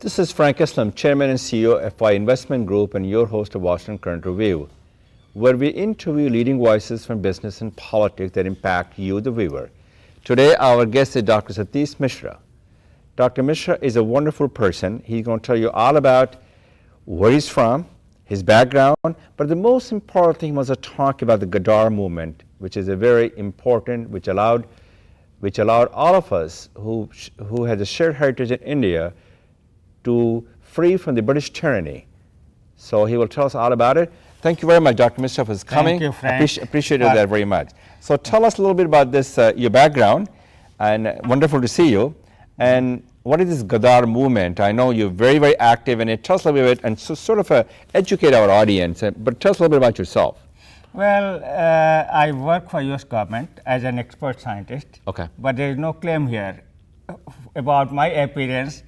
This is Frank Islam, Chairman and CEO of FI Investment Group and your host of Washington Current Review, where we interview leading voices from business and politics that impact you, the viewer. Today, our guest is Dr. Satish Misra. Dr. Misra is a wonderful person. He's going to tell you all about where he's from, his background, but the most important thing was to talk about the Ghadar movement, which is a very important, which allowed all of us who had a shared heritage in India to free from the British tyranny. So he will tell us all about it. Thank you very much, Dr. Misra, for coming. Thank you, Frank. Appreciated that very much. So tell us a little bit about this, your background, and wonderful to see you. And what is this Ghadar movement? I know you're very, very active in it. Tell us a little bit and sort of educate our audience, but tell us a little bit about yourself. Well, I work for U.S. government as an expert scientist. Okay. But there is no claim here about my appearance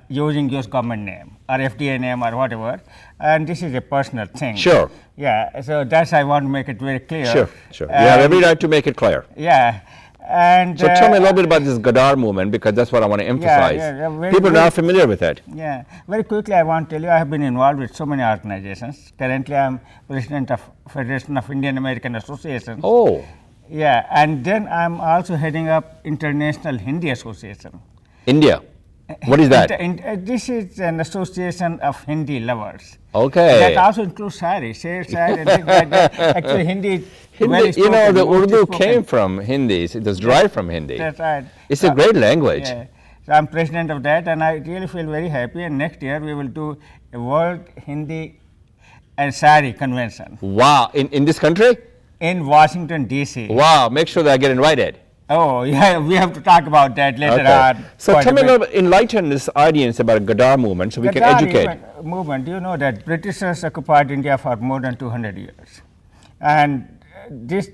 using U.S. government name or FDA name or whatever. And this is a personal thing. Sure. Yeah, so that's I want to make it very clear. Sure, sure. You have every right to make it clear. Yeah. And so tell me a little bit about this Ghadar movement, because that's what I want to emphasize. People are not familiar with it. Yeah, very quickly I want to tell you I have been involved with so many organizations. Currently I am president of Federation of Indian American Associations. Oh. Yeah, and then I'm also heading up International Hindi Association. India. What is that? This is an association of Hindi lovers. Okay. That also includes Sari, Sher, Sari, and things like that. Actually, Hindi, you know, the Urdu came from Hindi. It was derived from Hindi. That's right. It's a great language. Yeah. So I'm president of that, and I really feel very happy. And next year we will do a World Hindi and Sari convention. Wow! In this country? In Washington D.C. Wow! Make sure that I get invited. Oh, yeah, we have to talk about that later on. So tell me a little bit, enlighten this audience about the Ghadar movement so we can educate. Movement, you know that Britishers occupied India for more than 200 years. And this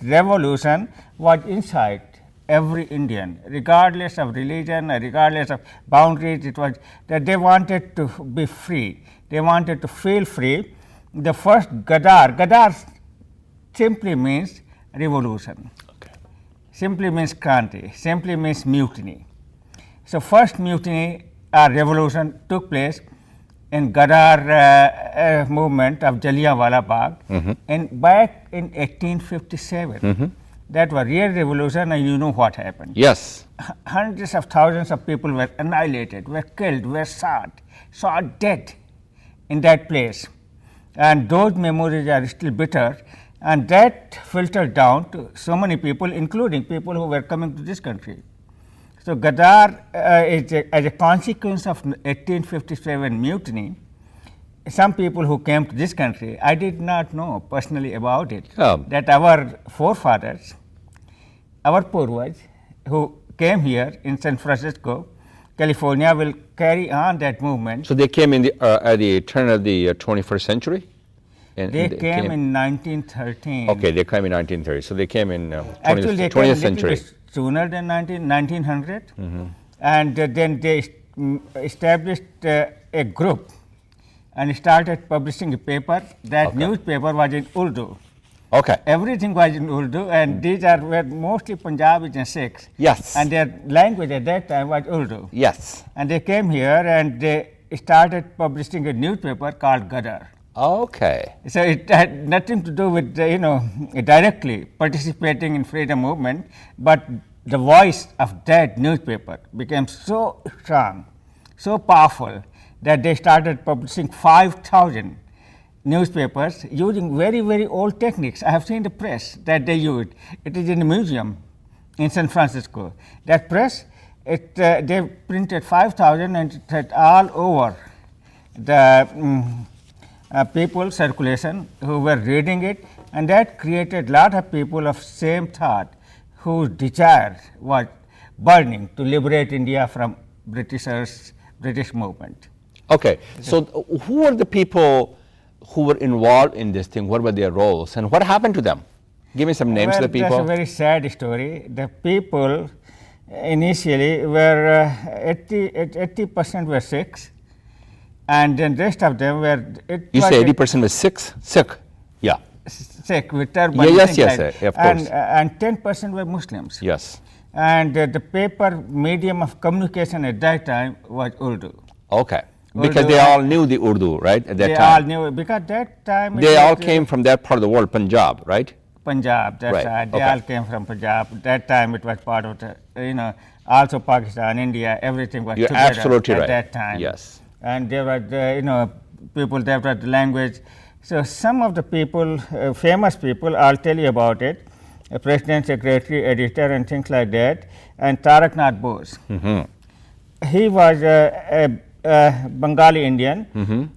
revolution was inside every Indian, regardless of religion, regardless of boundaries. It was that they wanted to be free. They wanted to feel free. The first Ghadar simply means revolution. Okay. Simply means Kranti, simply means mutiny. So first mutiny or revolution took place in Ghadar movement of Jallianwala Bagh and back in 1857. That was real revolution, and you know what happened. Yes. Hundreds of thousands of people were annihilated, were killed, were shot dead in that place. And those memories are still bitter. And that filtered down to so many people, including people who were coming to this country. So Ghadar, as a consequence of 1857 mutiny, some people who came to this country, I did not know personally about it, that our forefathers, our Purvaj, who came here in San Francisco, California, will carry on that movement. So they came in at the turn of the 21st century? They came in 1913. Okay, they came in 1930. So they came in 20th century. Sooner than 1900. And then they established a group and started publishing a paper. That newspaper was in Urdu. Okay. Everything was in Urdu, and these were mostly Punjabis and Sikhs. Yes. And their language at that time was Urdu. Yes. And they came here and they started publishing a newspaper called Ghadar. Okay. So it had nothing to do with directly participating in freedom movement, but the voice of that newspaper became so strong, so powerful that they started publishing 5,000 newspapers using very, very old techniques. I have seen the press that they used. It is in a museum in San Francisco. That press, they printed 5,000 and it had all over the people circulation who were reading it, and that created a lot of people of same thought whose desire was burning to liberate India from British movement. Okay, so who were the people who were involved in this thing? What were their roles and what happened to them? Give me some names of the people. That's a very sad story. The people initially were 80% were Sikhs, and then rest of them were. You say 80% was Sikh? Yeah. Sikh with turban. Yes, of course. And 10% were Muslims. Yes. and the paper medium of communication at that time was Urdu. Okay. Because Urdu they all knew the Urdu, right, at that They time? all knew, because that time it They was, all came from that part of the world, Punjab, right? Punjab, that's Right, right. They okay. all came from Punjab. That time it was part of the, also Pakistan, India, everything was You're together absolutely at right. that time. Yes. And there were, people, there were the language. So some of the people, famous people, I'll tell you about it, president, secretary, editor, and things like that, and Tarak Nath Bose. He was a Bengali Indian,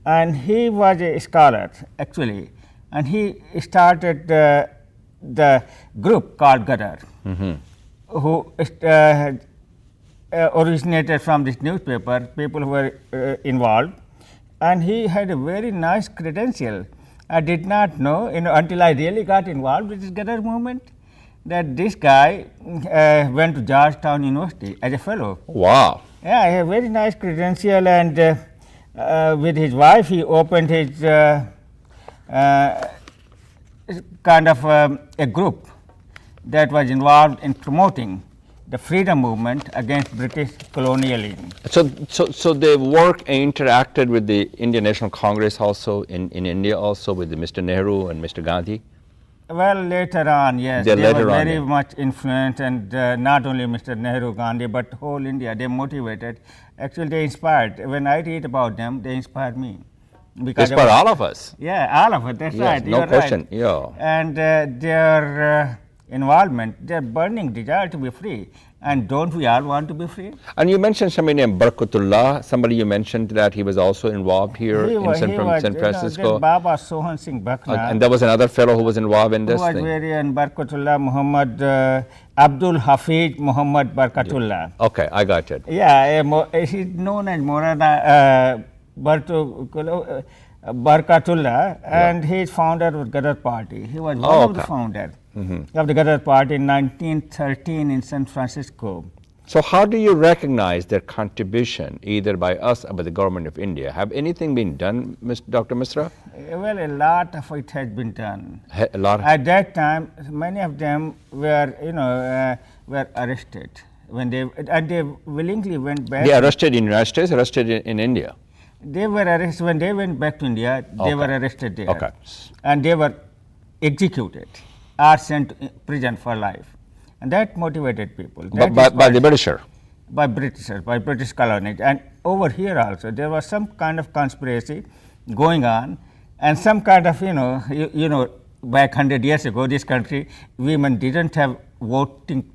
and he was a scholar, actually. And he started the group called Gadar, who originated from this newspaper, people who were involved. And he had a very nice credential. I did not know, until I really got involved with this Gadar movement, that this guy went to Georgetown University as a fellow. Wow. Yeah, he had a very nice credential, and with his wife, he opened his kind of a group that was involved in promoting the freedom movement against British colonialism. So they work and interacted with the Indian National Congress also in India also with the Mr. Nehru and Mr. Gandhi? Well, later on, yes, They they later were on, very yeah. much influenced, and not only Mr. Nehru, Gandhi, but whole India, they motivated. Actually, they inspired. When I read about them, they inspired me. It's for all of us. Yeah, all of it, that's Yes, right. no you're question, right. yeah. And their involvement, their burning desire to be free. And don't we all want to be free? And you mentioned somebody named Barkatullah. Somebody you mentioned that he was also involved here in San Francisco. Baba Sohan Singh Bhakna. And there was another fellow who was involved in who this was thing. very, and Barkatullah Muhammad, Abdul Hafiz Muhammad Barkatullah. Okay, I got it. Yeah, he's known as Maulana Barkatullah, and he is founder of Gadar Party. He was one of the founders of the Gadar Party in 1913 in San Francisco. So how do you recognize their contribution either by us or by the government of India? Have anything been done, Dr. Misra? Well, a lot of it has been done. A lot. At that time, many of them were, were arrested when they willingly went back. They arrested in the United States, arrested in India. They were arrested when they went back to India. They were arrested there, Okay. and they were executed or sent to prison for life, and that motivated people. That By the Britisher. By Britishers, by British colonies. And over here also, there was some kind of conspiracy going on, and some kind of, back 100 years ago, this country, women didn't have voting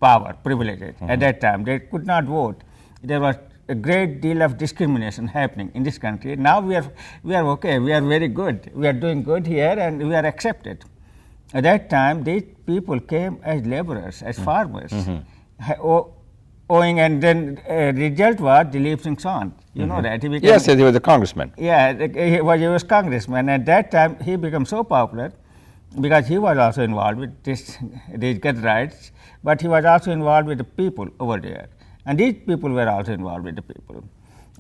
power, privileges at that time. They could not vote. There was a great deal of discrimination happening in this country. Now we are okay, we are very good, we are doing good here, and we are accepted. At that time, these people came as laborers, as farmers, owing, and then result was Dilip Singh Sawant. You know that he became, Yes, he was a congressman. Yeah, he was congressman. At that time, he became so popular because he was also involved with these gut rights, but he was also involved with the people over there, and these people were also involved with the people.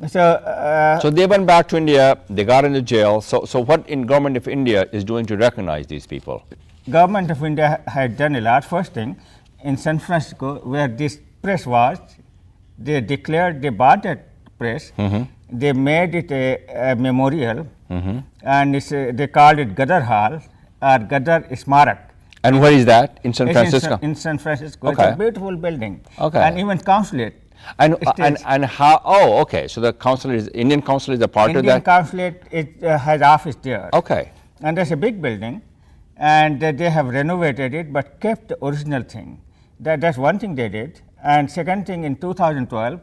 So they went back to India. They got into jail. So what in government of India is doing to recognize these people? Government of India had done a lot. First thing, in San Francisco, where this press was, they declared, they bought that press, they made it a memorial, and they called it Gadar Hall or Gadar Smarak. And where is that? In San It's Francisco? in San Francisco. Okay. It's a beautiful building. Okay. And even consulate. And how? Oh, okay. So the consulate is Indian consulate is a part Indian of that. consulate has office there. Okay. And there's a big building, and they have renovated it, but kept the original thing. That's one thing they did. And second thing, in 2012,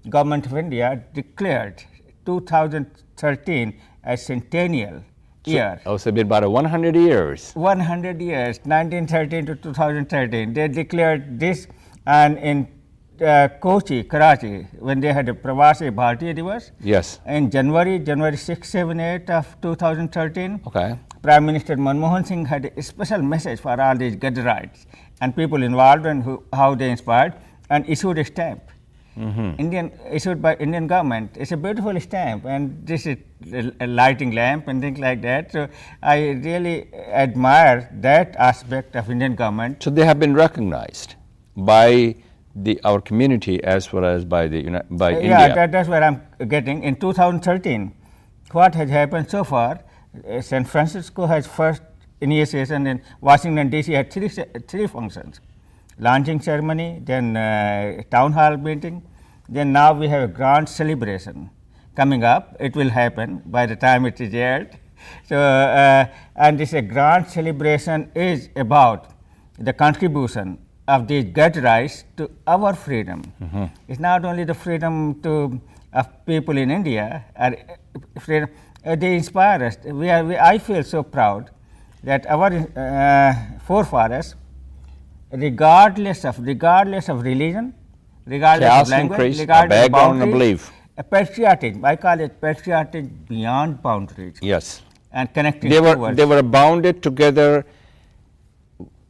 Government of India declared 2013 as centennial year. Oh, so it's been about 100 years. 100 years, 1913 to 2013. They declared this, and in Kochi, Karachi, when they had a Pravasi Bharatiya Divas, Yes. in January 6, 7, 8 of 2013, Okay. Prime Minister Manmohan Singh had a special message for all these Gadarites and people involved and how they inspired, and issued a stamp. Issued by Indian government. It's a beautiful stamp, and this is a lighting lamp and things like that. So I really admire that aspect of Indian government. So they have been recognized by our community as well as by India. Yeah, that's where I'm getting. In 2013, what has happened so far, San Francisco has first initiation, in Washington DC had three functions: launching ceremony, then town hall meeting, then now we have a grand celebration coming up. It will happen by the time it is aired. So, and this grand celebration is about the contribution of these guys to our freedom. It's not only the freedom of people in India, freedom, they inspire us. I feel so proud that our forefathers, regardless of religion, regardless of language, regardless of background, belief, patriotic. I call it patriotic beyond boundaries. Yes, and connecting. They were bounded together,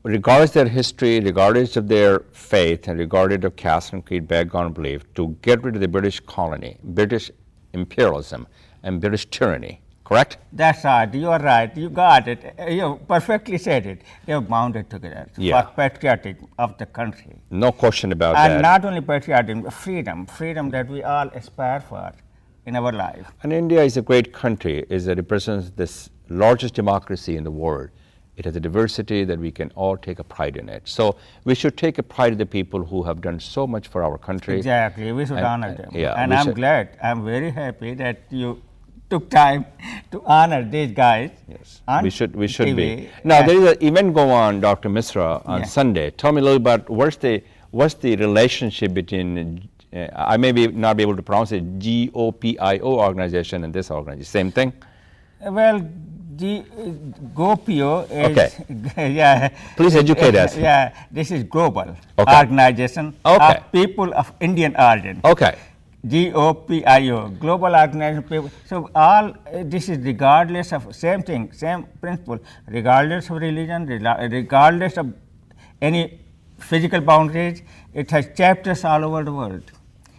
regardless of their history, regardless of their faith, and regardless of caste and creed, background, belief, to get rid of the British colony, British imperialism, and British tyranny. Correct? That's right. You are right. You got it. You perfectly said it. They are bounded together for patriotic of the country. No question about that. And not only patriotic, freedom that we all aspire for in our life. And India is a great country. It represents this largest democracy in the world. It has a diversity that we can all take a pride in it. So we should take a pride in the people who have done so much for our country. Exactly. We should honor them. Yeah, and I'm glad. I'm very happy that you took time to honor these guys. Yes, we should TV. be. Now there is an event going on, Dr. Misra, on Sunday. Tell me a little about what's the relationship between I may not be able to pronounce it, GOPIO organization and this organization. Same thing? Well, GOPIO is okay. Please educate us. Yeah, this is global organization of people of Indian origin. Okay. GOPIO, global organization people. So all this is regardless of same thing, same principle, regardless of religion, regardless of any physical boundaries. It has chapters all over the world.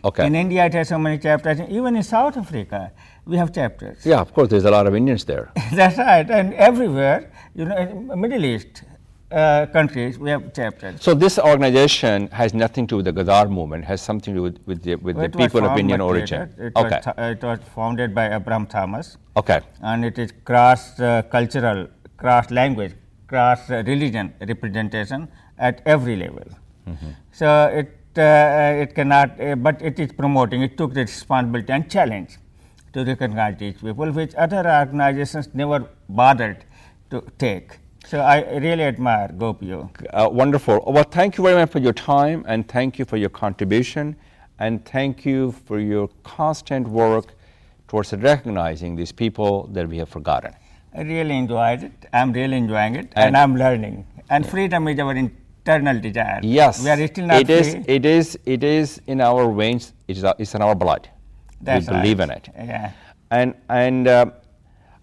Okay. In India, it has so many chapters. Even in South Africa, we have chapters. Yeah, of course, there's a lot of Indians there. That's right, and everywhere, in Middle East countries, we have chapters. So this organization has nothing to do with the Ghadar movement, has something to do with the people of Indian origin. It was founded by Abraham Thomas. Okay. And it is cross-cultural, cross-language, cross-religion representation at every level. So it cannot, but it is promoting, it took the responsibility and challenge to recognize these people, which other organizations never bothered to take. So I really admire GOPIO. Wonderful. Well, thank you very much for your time, and thank you for your contribution, and thank you for your constant work towards recognizing these people that we have forgotten. I really enjoyed it. I'm really enjoying it, and I'm learning. And freedom is our internal desire. Yes, we are still not free. It is in our veins. It's in our blood. That's we believe in it. Yeah. And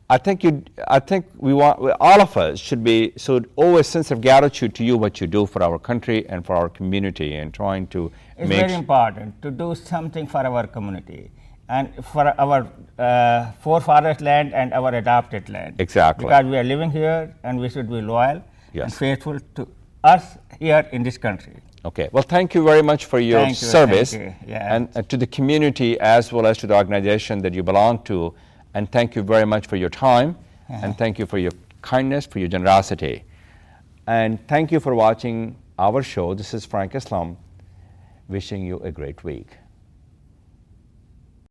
I think all of us should owe a sense of gratitude to you, what you do for our country and for our community, and trying to it's very important to do something for our community and for our forefathers' land and our adopted land. Exactly. Because we are living here, and we should be loyal and faithful to us here in this country. Okay. Well, thank you very much for your service, and to the community as well as to the organization that you belong to. And thank you very much for your time, and thank you for your kindness, for your generosity. And thank you for watching our show. This is Frank Islam, wishing you a great week.